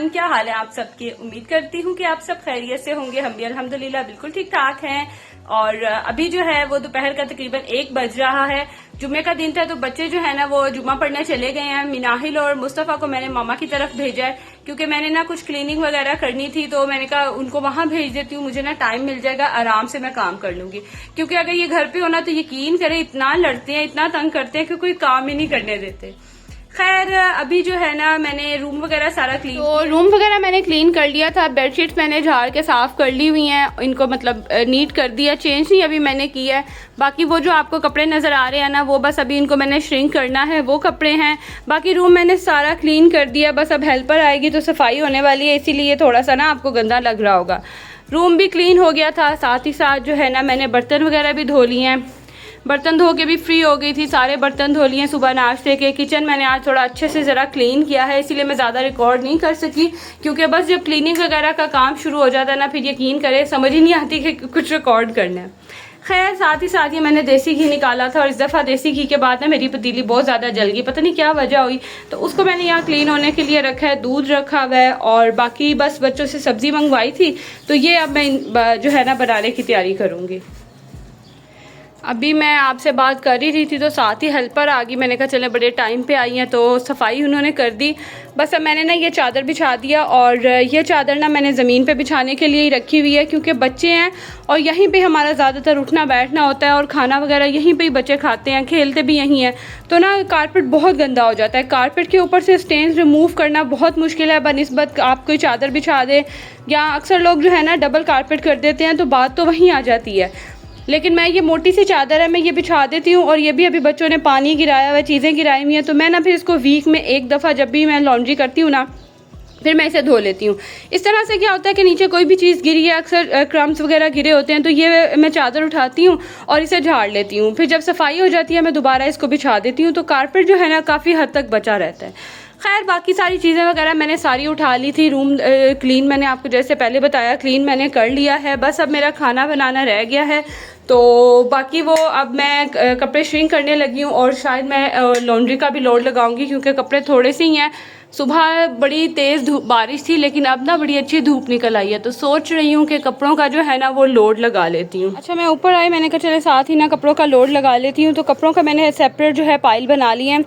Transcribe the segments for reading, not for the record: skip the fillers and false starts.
Everyone, क्या हाल है आप सबके। उम्मीद करती हूँ कि आप सब खैरियत से होंगे। हम भी अल्हम्दुलिल्लाह बिल्कुल ठीक ठाक हैं। और अभी जो है वो दोपहर का तकरीबन 1 बज रहा है। जुम्मे का दिन था तो बच्चे जो है ना वो जुम्मा पढ़ने चले गए हैं। मिनाहिल और मुस्तफ़ा को मैंने मामा की तरफ भेजा है क्योंकि मैंने ना कुछ क्लीनिंग वगैरह करनी थी, तो मैंने कहा उनको वहां भेज देती हूँ, मुझे ना टाइम मिल जाएगा, आराम से मैं काम कर लूंगी। क्योंकि अगर ये घर पे होना तो यकीन करें इतना लड़ते हैं, इतना तंग करते हैं कि कोई काम ही नहीं करने देते। खैर अभी जो है ना मैंने रूम वगैरह सारा रूम वगैरह मैंने क्लीन कर लिया था। बेडशीट्स मैंने झाड़ के साफ कर ली हुई हैं, इनको मतलब नीट कर दिया, चेंज नहीं अभी मैंने किया है। बाकी वो जो आपको कपड़े नज़र आ रहे हैं ना वो बस अभी इनको मैंने श्रिंक करना है, वो कपड़े हैं। बाकी रूम मैंने सारा क्लीन कर दिया, बस अब हेल्पर आएगी तो सफाई होने वाली है, इसीलिए थोड़ा सा ना आपको गंदा लग रहा होगा। रूम भी क्लीन हो गया था, साथ ही साथ जो है ना मैंने बर्तन वगैरह भी धो लिए हैं। बर्तन धो के भी फ्री हो गई थी, सारे बर्तन धो लिए सुबह नाश्ते के। किचन मैंने आज थोड़ा अच्छे से ज़रा क्लीन किया है, इसीलिए मैं ज़्यादा रिकॉर्ड नहीं कर सकी क्योंकि बस जब क्लीनिंग वगैरह का काम शुरू हो जाता है ना फिर यकीन करें समझ ही नहीं आती कि कुछ रिकॉर्ड करना है। खैर साथ ही साथ ये मैंने देसी घी निकाला था और इस दफ़ा देसी घी के बाद ना मेरी पतीली बहुत ज़्यादा जल गई, पता नहीं क्या वजह हुई, तो उसको मैंने यहाँ क्लीन होने के लिए रखा है। दूध रखा हुआ है और बाकी बस बच्चों से सब्ज़ी मंगवाई थी तो ये अब मैं जो है ना बनाने की तैयारी करूँगी। अभी मैं आपसे बात कर ही रही थी तो साथ ही हेल्पर आ गई। मैंने कहा चले बड़े टाइम पे आई हैं तो सफाई उन्होंने कर दी। बस अब मैंने ना ये चादर बिछा दिया और ये चादर ना मैंने ज़मीन पे बिछाने के लिए ही रखी हुई है क्योंकि बच्चे हैं और यहीं पे हमारा ज़्यादातर उठना बैठना होता है और खाना वगैरह यहीं पे ही बच्चे खाते हैं, खेलते भी यहीं हैं, तो ना कारपेट बहुत गंदा हो जाता है। कारपेट के ऊपर से स्टेन्स रिमूव करना बहुत मुश्किल है बनिस्बत आप कोई चादर बिछा दे, या अक्सर लोग जो है ना डबल कारपेट कर देते हैं तो बात तो वहीं आ जाती है। लेकिन मैं ये मोटी सी चादर है मैं ये बिछा देती हूँ और ये भी अभी बच्चों ने पानी गिराया हुआ है, चीज़ें गिराई हुई हैं, तो मैं ना फिर इसको वीक में एक दफ़ा जब भी मैं लॉन्ड्री करती हूँ ना फिर मैं इसे धो लेती हूँ। इस तरह से क्या होता है कि नीचे कोई भी चीज़ गिरी है, अक्सर क्रम्स वगैरह गिरे होते हैं, तो ये मैं चादर उठाती हूँ और इसे झाड़ लेती हूँ। फिर जब सफाई हो जाती है मैं दोबारा इसको बिछा देती हूँ, तो कारपेट जो है ना काफ़ी हद तक बचा रहता है। खैर बाकी सारी चीज़ें वगैरह मैंने सारी उठा ली थी। रूम क्लीन मैंने आपको जैसे पहले बताया क्लीन मैंने कर लिया है, बस अब मेरा खाना बनाना रह गया है। तो बाकी वो अब मैं कपड़े श्रिंक करने लगी हूँ और शायद मैं लॉन्ड्री का भी लोड लगाऊंगी क्योंकि कपड़े थोड़े से ही हैं। सुबह बड़ी तेज़ बारिश थी लेकिन अब ना बड़ी अच्छी धूप निकल आई है, तो सोच रही हूँ कि कपड़ों का जो है ना वो लोड लगा लेती हूँ। अच्छा मैं ऊपर आई, मैंने कहा चले साथ ही ना कपड़ों का लोड लगा लेती हूँ। तो कपड़ों का मैंने सेपरेट जो है पाइल बना ली है।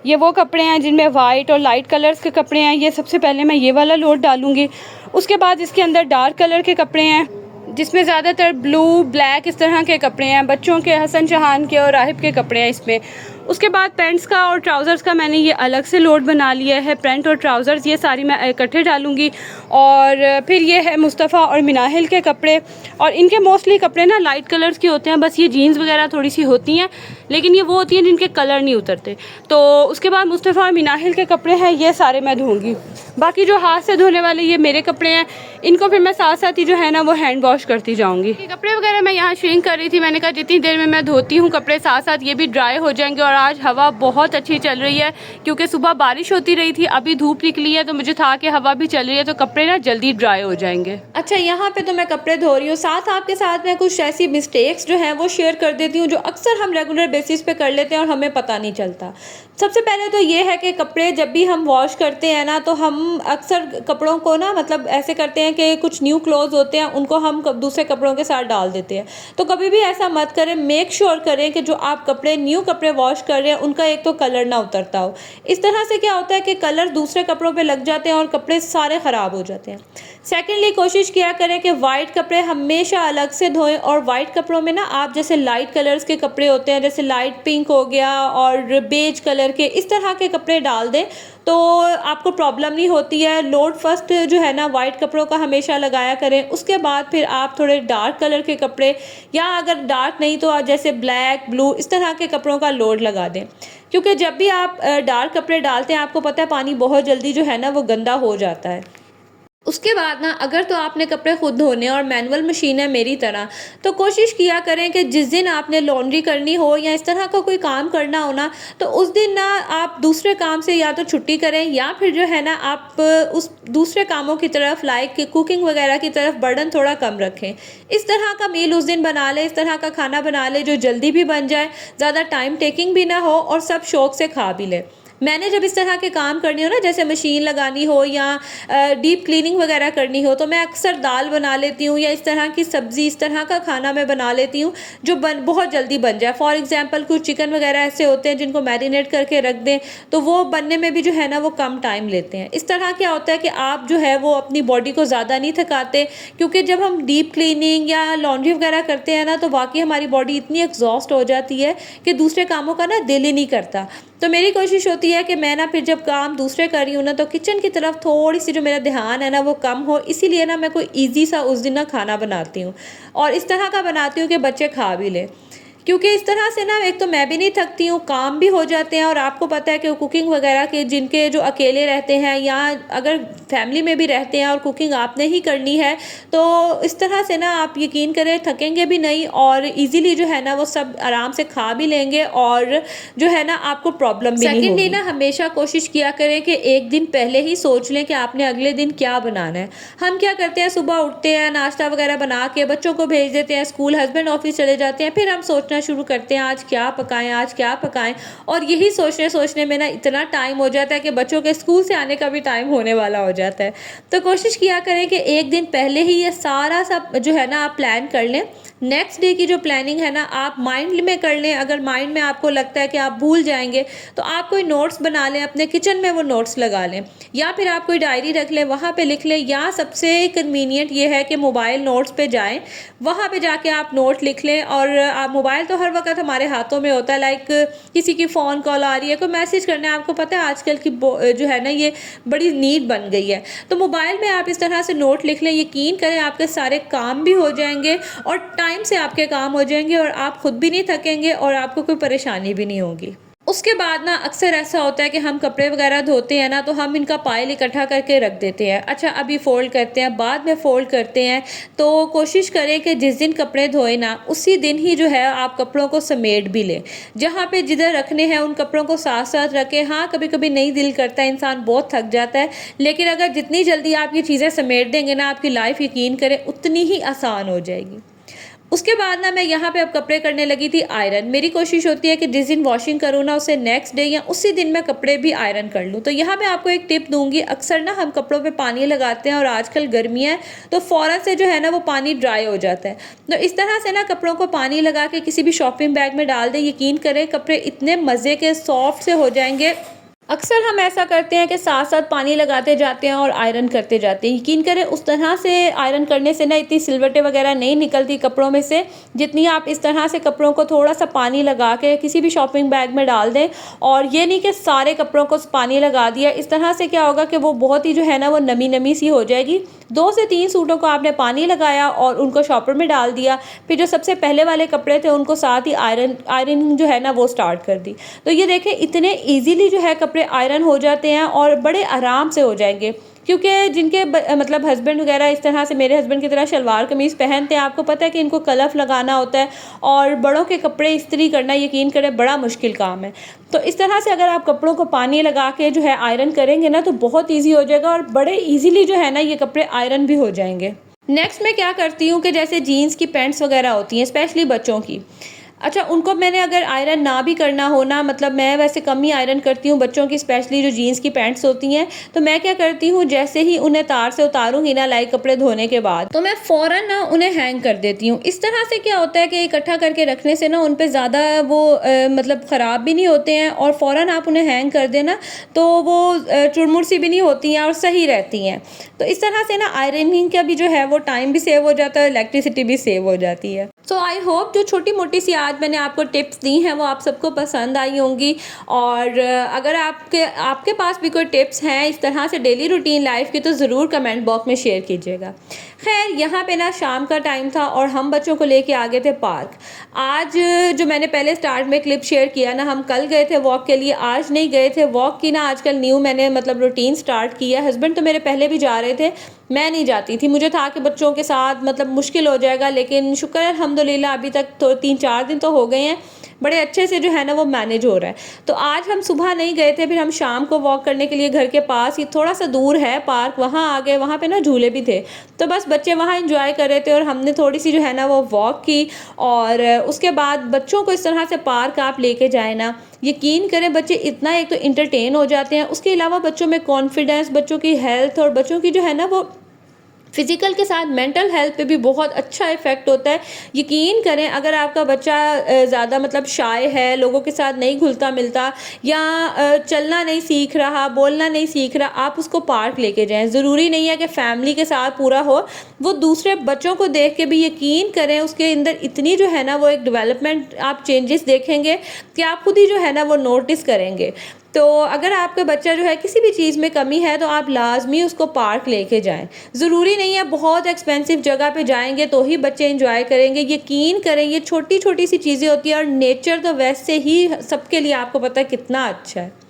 ये वो कपड़े हैं जिनमें वाइट और लाइट कलर्स के कपड़े हैं, ये सबसे पहले मैं ये वाला लोड डालूंगी। उसके बाद इसके अंदर डार्क कलर के कपड़े हैं जिसमें ज़्यादातर ब्लू ब्लैक इस तरह के कपड़े हैं, बच्चों के हसन चौहान के और राहिब के कपड़े हैं इसमें। उसके बाद पैंट्स का और ट्राउज़र्स का मैंने ये अलग से लोड बना लिया है। पैंट और ट्राउज़र्स ये सारी मैं इकट्ठे डालूंगी। और फिर ये है मुस्तफ़ा और मिनाहिल के कपड़े, और इनके मोस्टली कपड़े ना लाइट कलर्स के होते हैं, बस ये जीन्स वगैरह थोड़ी सी होती हैं लेकिन ये वो होती हैं जिनके कलर नहीं उतरते। तो उसके बाद मुस्तफ़ा और मिनाहिल के कपड़े हैं ये सारे मैं धोऊँगी। बाकी जो हाथ से धोने वाले ये मेरे कपड़े हैं, इनको फिर मैं साथ साथ ही जो है ना वो हैंड वॉश करती जाऊँगी। कपड़े वगैरह मैं यहाँ श्रिंक कर रही थी, मैंने कहा जितनी देर में मैं धोती हूँ कपड़े साथ साथ ये भी ड्राई हो जाएंगे। और आज हवा बहुत अच्छी चल रही है क्योंकि सुबह बारिश होती रही थी, अभी धूप निकली है तो मुझे था कि हवा भी चल रही है तो कपड़े ना जल्दी ड्राई हो जाएंगे। अच्छा यहाँ पे तो मैं कपड़े धो रही हूँ, साथ आपके साथ मैं कुछ ऐसी मिस्टेक्स जो हैं वो शेयर कर देती हूँ जो अक्सर हम रेगुलर बेसिस पे कर लेते हैं और हमें पता नहीं चलता। सबसे पहले तो ये है कि कपड़े जब भी हम वॉश करते हैं ना तो हम अक्सर कपड़ों को ना मतलब ऐसे करते हैं कि कुछ न्यू क्लोथ्स होते हैं उनको हम दूसरे कपड़ों के साथ डाल देते हैं। तो कभी भी ऐसा मत करें, मेक श्योर करें कि जो आप कपड़े न्यू कपड़े वॉश कर रहे हैं उनका एक तो कलर ना उतरता हो। इस तरह से क्या होता है कि कलर दूसरे कपड़ों पे लग जाते हैं और कपड़े सारे ख़राब हो जाते हैं। सेकेंडली कोशिश किया करें कि वाइट कपड़े हमेशा अलग से धोएं, और वाइट कपड़ों में ना आप जैसे लाइट कलर्स के कपड़े होते हैं जैसे लाइट पिंक हो गया और बेज कलर के, इस तरह के कपड़े डाल दें तो आपको प्रॉब्लम नहीं होती है। लोड फर्स्ट जो है ना वाइट कपड़ों का हमेशा लगाया करें, उसके बाद फिर आप थोड़े डार्क कलर के कपड़े, या अगर डार्क नहीं तो जैसे ब्लैक ब्लू इस तरह के कपड़ों का लोड लगा दें। क्योंकि जब भी आप डार्क कपड़े डालते हैं आपको पता है पानी बहुत जल्दी जो है ना वो गंदा हो जाता है। उसके बाद ना अगर तो आपने कपड़े खुद धोने और मैनुअल मशीन है मेरी तरह, तो कोशिश किया करें कि जिस दिन आपने लॉन्ड्री करनी हो या इस तरह का कोई काम करना हो ना तो उस दिन ना आप दूसरे काम से या तो छुट्टी करें या फिर जो है ना आप उस दूसरे कामों की तरफ लाइक कुकिंग वगैरह की तरफ बर्डन थोड़ा कम रखें। इस तरह का मील उस दिन बना लें, इस तरह का खाना बना लें जो जल्दी भी बन जाए, ज़्यादा टाइम टेकिंग भी ना हो और सब शौक से खा भी लें। मैंने जब इस तरह के काम करनी हो ना, जैसे मशीन लगानी हो या डीप क्लीनिंग वगैरह करनी हो, तो मैं अक्सर दाल बना लेती हूँ या इस तरह की सब्ज़ी, इस तरह का खाना मैं बना लेती हूँ जो बहुत जल्दी बन जाए। फॉर एग्जांपल कुछ चिकन वगैरह ऐसे होते हैं जिनको मैरिनेट करके रख दें तो वो बनने में भी जो है ना वो कम टाइम लेते हैं। इस तरह क्या होता है कि आप जो है वो अपनी बॉडी को ज़्यादा नहीं थकाते, क्योंकि जब हम डीप क्लीनिंग या लॉन्ड्री वगैरह करते हैं ना तो वाकई हमारी बॉडी इतनी एग्जॉस्ट हो जाती है कि दूसरे कामों का ना दिल ही नहीं करता। तो मेरी कोशिश होती है कि मैं ना फिर जब काम दूसरे कर रही हूँ ना तो किचन की तरफ थोड़ी सी जो मेरा ध्यान है ना वो कम हो, इसीलिए ना मैं कोई ईजी सा उस दिन ना खाना बनाती हूँ और इस तरह का बनाती हूँ कि बच्चे खा भी लें। क्योंकि इस तरह से ना एक तो मैं भी नहीं थकती हूँ, काम भी हो जाते हैं और आपको पता है कि कुकिंग वगैरह के जिनके जो अकेले रहते हैं या अगर फैमिली में भी रहते हैं और कुकिंग आपने ही करनी है तो इस तरह से ना आप यकीन करें थकेंगे भी नहीं और इजीली जो है ना वो सब आराम से खा भी लेंगे और जो है ना आपको प्रॉब्लम भी नहीं होगी। सेकेंडली ना हमेशा कोशिश किया करें कि एक दिन पहले ही सोच लें कि आपने अगले दिन क्या बनाना है। हम क्या करते हैं, सुबह उठते हैं, नाश्ता वगैरह बना के बच्चों को भेज देते हैं स्कूल, हस्बैंड ऑफिस चले जाते हैं, फिर हम शुरू करते हैं आज क्या पकाएं, आज क्या पकाएं, और यही सोचने में ना इतना टाइम हो जाता है कि बच्चों के स्कूल से आने का भी टाइम होने वाला हो जाता है। तो कोशिश किया करें कि एक दिन पहले ही ये सारा सब जो है ना आप प्लान कर लें। नेक्स्ट डे की जो प्लानिंग है ना आप माइंड में कर लें। अगर माइंड में आपको लगता है कि आप भूल जाएंगे तो आप कोई नोट्स बना लें, अपने किचन में वो नोट्स लगा लें या फिर आप कोई डायरी रख लें, वहाँ पे लिख लें, या सबसे कन्वीनियंट ये है कि मोबाइल नोट्स पे जाएं, वहाँ पे जाके आप नोट लिख लें। और आप मोबाइल तो हर वक्त हमारे हाथों में होता है, लाइक किसी की फ़ोन कॉल आ रही है, कोई मैसेज करना है, आपको पता है आजकल की जो है ना ये बड़ी नीड बन गई है, तो मोबाइल में आप इस तरह से नोट लिख लें। यकीन करें आपके सारे काम भी हो जाएंगे और टाइम से आपके काम हो जाएंगे और आप खुद भी नहीं थकेंगे और आपको कोई परेशानी भी नहीं होगी। उसके बाद ना अक्सर ऐसा होता है कि हम कपड़े वगैरह धोते हैं ना तो हम इनका पाइल इकट्ठा करके रख देते हैं। अच्छा अभी फ़ोल्ड करते हैं, बाद में फ़ोल्ड करते हैं। तो कोशिश करें कि जिस दिन कपड़े धोए ना उसी दिन ही जो है आप कपड़ों को समेट भी लें। जहाँ पे जिधर रखने हैं उन कपड़ों को साथ साथ रखें। हाँ कभी कभी नहीं दिल करता है, इंसान बहुत थक जाता है, लेकिन अगर जितनी जल्दी आप ये चीज़ें समेट देंगे ना आपकी लाइफ यकीन करें उतनी ही आसान हो जाएगी। उसके बाद ना मैं यहाँ पे अब कपड़े करने लगी थी आयरन। मेरी कोशिश होती है कि जिस दिन वॉशिंग करूँ ना उससे नेक्स्ट डे या उसी दिन मैं कपड़े भी आयरन कर लूँ। तो यहाँ मैं आपको एक टिप दूंगी। अक्सर ना हम कपड़ों पे पानी लगाते हैं और आजकल गर्मियाँ हैं तो फ़ौरन से जो है ना वो पानी ड्राई हो जाता है। तो इस तरह से ना कपड़ों को पानी लगा के किसी भी शॉपिंग बैग में डाल दें, यकीन करें कपड़े इतने मज़े के सॉफ्ट से हो जाएंगे। अक्सर हम ऐसा करते हैं कि साथ साथ पानी लगाते जाते हैं और आयरन करते जाते हैं। यकीन करें उस तरह से आयरन करने से ना इतनी सिलवटें वगैरह नहीं निकलती कपड़ों में से, जितनी आप इस तरह से कपड़ों को थोड़ा सा पानी लगा के किसी भी शॉपिंग बैग में डाल दें। और ये नहीं कि सारे कपड़ों को पानी लगा दिया, इस तरह से क्या होगा कि वो बहुत ही जो है ना वो नमी नमी सी हो जाएगी। 2 से 3 सूटों को आपने पानी लगाया और उनको शॉपर में डाल दिया, फिर जो सबसे पहले वाले कपड़े थे उनको साथ ही आयरन जो है ना वो स्टार्ट कर दी। तो ये देखें इतने ईजीली जो है कपड़े आयरन हो जाते हैं और बड़े आराम से हो जाएंगे। क्योंकि जिनके मतलब हस्बैंड वगैरह इस तरह से मेरे हस्बैंड की तरह शलवार कमीज़ पहनते हैं, आपको पता है कि इनको कलफ लगाना होता है और बड़ों के कपड़े इस्त्री करना यकीन करें बड़ा मुश्किल काम है। तो इस तरह से अगर आप कपड़ों को पानी लगा के जो है आयरन करेंगे ना तो बहुत ईजी हो जाएगा और बड़े ईजीली जो है ना ये कपड़े आयरन भी हो जाएंगे। नेक्स्ट मैं क्या करती हूँ कि जैसे जीन्स की पैंट्स वगैरह होती हैं स्पेशली बच्चों की, अच्छा उनको मैंने अगर आयरन ना भी करना हो ना, मतलब मैं वैसे कम ही आयरन करती हूँ बच्चों की स्पेशली जो जीन्स की पैंट्स होती हैं, तो मैं क्या करती हूँ जैसे ही उन्हें तार से उतारूंगी ना लाइक कपड़े धोने के बाद, तो मैं फ़ौरन ना उन्हें हैंग कर देती हूँ। इस तरह से क्या होता है कि इकट्ठा करके रखने से ना उन पर ज़्यादा वो मतलब ख़राब भी नहीं होते हैं और फ़ौरन आप उन्हें हैंग कर देना तो वो चुरमुर सी भी नहीं होती हैं और सही रहती हैं। तो इस तरह से ना आयरनिंग का भी जो है वो टाइम भी सेव हो जाता है, इलेक्ट्रिसिटी भी सेव हो जाती है। सो आई होप जो छोटी मोटी सी आज मैंने आपको टिप्स दी हैं वो आप सबको पसंद आई होंगी। और अगर आपके पास भी कोई टिप्स हैं इस तरह से डेली रूटीन लाइफ की तो ज़रूर कमेंट बॉक्स में शेयर कीजिएगा। खैर यहाँ पे ना शाम का टाइम था और हम बच्चों को लेके आ गए थे पार्क। आज जो मैंने पहले स्टार्ट में क्लिप शेयर किया ना, हम कल गए थे वॉक के लिए, आज नहीं गए थे वॉक की ना आजकल न्यू मैंने मतलब रूटीन स्टार्ट किया। हस्बैंड तो मेरे पहले भी जा रहे थे, मैं नहीं जाती थी, मुझे था कि बच्चों के साथ मतलब मुश्किल हो जाएगा, लेकिन शुक्र है अल्हम्दुलिल्लाह अभी तक तो 3-4 दिन तो हो गए हैं बड़े अच्छे से जो है ना वो मैनेज हो रहा है। तो आज हम सुबह नहीं गए थे, फिर हम शाम को वॉक करने के लिए घर के पास ही थोड़ा सा दूर है पार्क, वहाँ आ गए। वहाँ पे ना झूले भी थे, तो बस बच्चे वहाँ एंजॉय कर रहे थे और हमने थोड़ी सी जो है ना वो वॉक की। और उसके बाद बच्चों को इस तरह से पार्क आप लेके जाए ना, यकीन करें बच्चे इतना एक तो इंटरटेन हो जाते हैं, उसके अलावा बच्चों में कॉन्फिडेंस, बच्चों की हेल्थ और बच्चों की जो है ना वो फिज़िकल के साथ मेंटल हेल्थ पे भी बहुत अच्छा इफ़ेक्ट होता है। यकीन करें अगर आपका बच्चा ज़्यादा मतलब शाय है, लोगों के साथ नहीं घुलता मिलता या चलना नहीं सीख रहा, बोलना नहीं सीख रहा, आप उसको पार्क लेके जाएं। ज़रूरी नहीं है कि फैमिली के साथ पूरा हो, वो दूसरे बच्चों को देख के भी यकीन करें उसके अंदर इतनी जो है ना वो एक डेवलपमेंट आप चेंजेस देखेंगे कि आप खुद ही जो है ना वो नोटिस करेंगे। तो अगर आपका बच्चा जो है किसी भी चीज़ में कमी है तो आप लाजमी उसको पार्क लेके जाएं। ज़रूरी नहीं है बहुत एक्सपेंसिव जगह पे जाएंगे तो ही बच्चे एंजॉय करेंगे। यकीन करें ये छोटी छोटी सी चीज़ें होती हैं और नेचर तो वैसे ही सबके लिए आपको पता है कितना अच्छा है।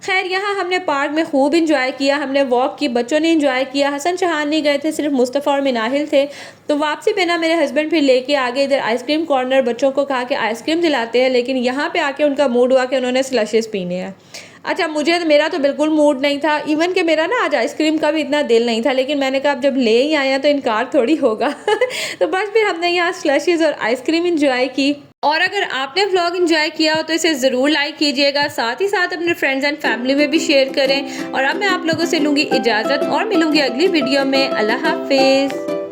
खैर यहाँ हमने पार्क में खूब इंजॉय किया, हमने वॉक की, बच्चों ने इंजॉय किया। हसन चहान नहीं गए थे, सिर्फ मुस्तफ़ा और मिनाहिल थे। तो वापसी पे ना मेरे हस्बैंड फिर लेके आ गए इधर आइसक्रीम कॉर्नर, बच्चों को कहा कि आइसक्रीम दिलाते हैं, लेकिन यहाँ पे आके उनका मूड हुआ कि उन्होंने स्लशेस पीने हैं। अच्छा मेरा तो बिल्कुल मूड नहीं था, इवन कि मेरा ना आज आइसक्रीम का भी इतना दिल नहीं था, लेकिन मैंने कहा अब जब ले ही आया तो इनकार थोड़ी होगा तो बस फिर हमने यहाँ स्लशेस और आइसक्रीम इंजॉय की। और अगर आपने व्लॉग एंजॉय किया हो तो इसे ज़रूर लाइक कीजिएगा, साथ ही साथ अपने फ्रेंड्स एंड फैमिली में भी शेयर करें। और अब मैं आप लोगों से लूँगी इजाज़त और मिलूँगी अगली वीडियो में। अल्लाह हाफिज़।